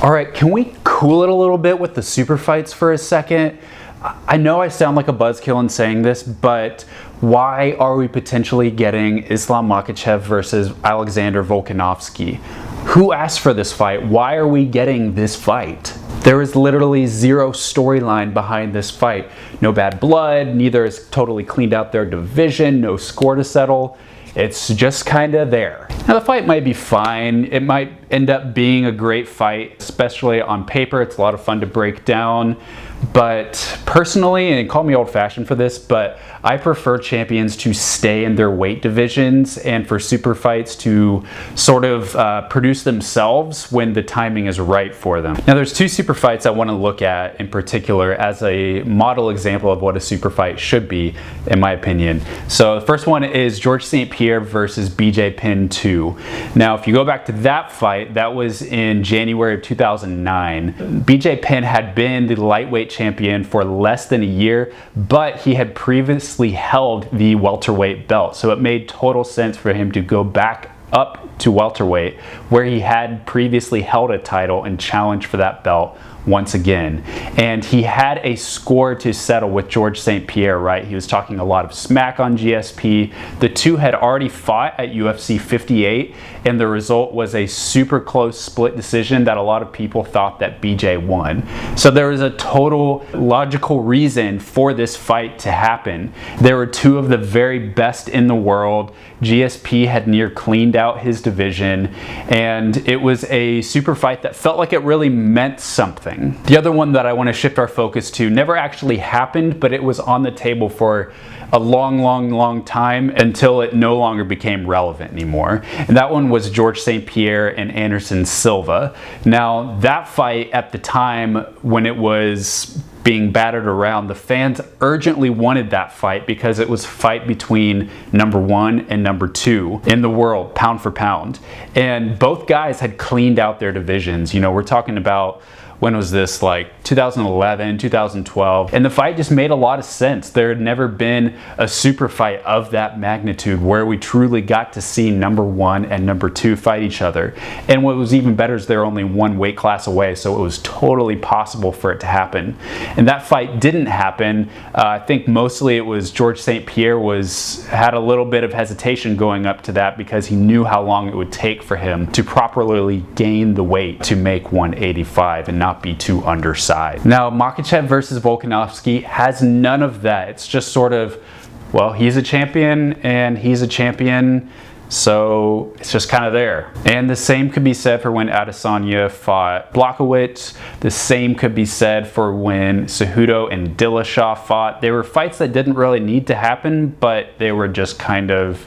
All right, can we cool it a little bit with the super fights for a second? I know I sound like a buzzkill in saying this, but why are we potentially getting Islam Makhachev versus Alexander Volkanovski? Who asked for this fight? Why are we getting this fight? There is literally zero storyline behind this fight. No bad blood, neither is totally cleaned out their division, no score to settle. It's just kind of there. Now the fight might be fine. It might end up being a great fight, especially on paper. It's a lot of fun to break down. But personally, and call me old-fashioned for this, but I prefer champions to stay in their weight divisions and for super fights to sort of produce themselves when the timing is right for them. Now there's two super fights I want to look at in particular as a model example of what a super fight should be, in my opinion. So the first one is George St. Pierre versus BJ Penn 2. Now if you go back to that fight, that was in January of 2009. BJ Penn had been the lightweight champion for less than a year, but he had previously held the welterweight belt. So it made total sense for him to go back up to welterweight, where he had previously held a title and challenge for that belt once again. And he had a score to settle with George St. Pierre, right? He was talking a lot of smack on GSP. The two had already fought at UFC 58, and the result was a super close split decision that a lot of people thought that BJ won. So there was a total logical reason for this fight to happen. There were two of the very best in the world. GSP had near cleaned out his division, and it was a super fight that felt like it really meant something. The other one that I want to shift our focus to never actually happened, but it was on the table for a long time until it no longer became relevant anymore. And that one was George St. Pierre and Anderson Silva. Now that fight at the time when it was being battered around, the fans urgently wanted that fight because it was a fight between number 1 and number 2 in the world, pound for pound. And both guys had cleaned out their divisions. You know, we're talking about, when was this, like 2011, 2012, and the fight just made a lot of sense. There had never been a super fight of that magnitude where we truly got to see number 1 and number 2 fight each other. And what was even better is they're only one weight class away, so it was totally possible for it to happen. And that fight didn't happen. I think mostly it was George St. Pierre had a little bit of hesitation going up to that because he knew how long it would take for him to properly gain the weight to make 185 and not be too undersized. Now Makhachev versus Volkanovski has none of that. It's just sort of, well, he's a champion and he's a champion, so it's just kind of there. And the same could be said for when Adesanya fought Blachowicz. The same could be said for when Cejudo and Dillashaw fought. They were fights that didn't really need to happen, but they were just kind of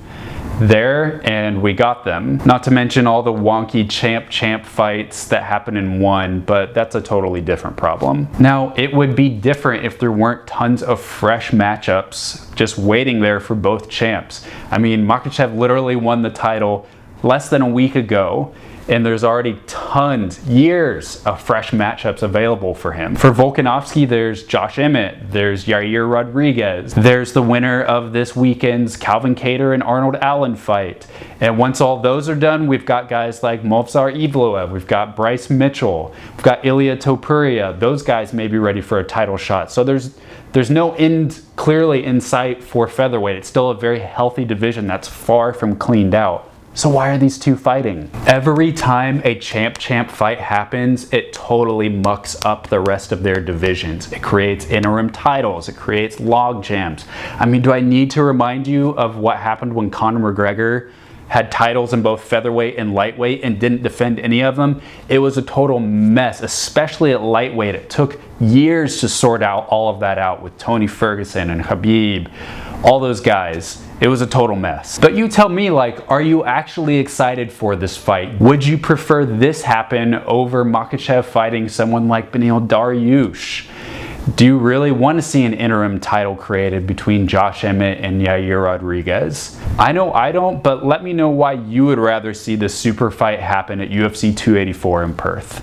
there, and we got them. Not to mention all the wonky champ fights that happen in one, but that's a totally different problem. Now, it would be different if there weren't tons of fresh matchups just waiting there for both champs. I mean, Makhachev literally won the title less than a week ago, and there's already tons, years of fresh matchups available for him. For Volkanovski, there's Josh Emmett, there's Yair Rodriguez, there's the winner of this weekend's Calvin Kattar and Arnold Allen fight. And once all those are done, we've got guys like Movsar Evloev, we've got Bryce Mitchell, we've got Ilia Topuria. Those guys may be ready for a title shot. So there's no end clearly in sight for featherweight. It's still a very healthy division that's far from cleaned out. So why are these two fighting? Every time a champ fight happens, it totally mucks up the rest of their divisions. It creates interim titles, it creates log jams. I mean, do I need to remind you of what happened when Conor McGregor had titles in both featherweight and lightweight and didn't defend any of them? It was a total mess, especially at lightweight. It took years to sort out all of that out with Tony Ferguson and Khabib, all those guys. It was a total mess. But you tell me, like, are you actually excited for this fight? Would you prefer this happen over Makhachev fighting someone like Beneil Dariush? Do you really want to see an interim title created between Josh Emmett and Yair Rodriguez? I know I don't, but let me know why you would rather see the super fight happen at UFC 284 in Perth.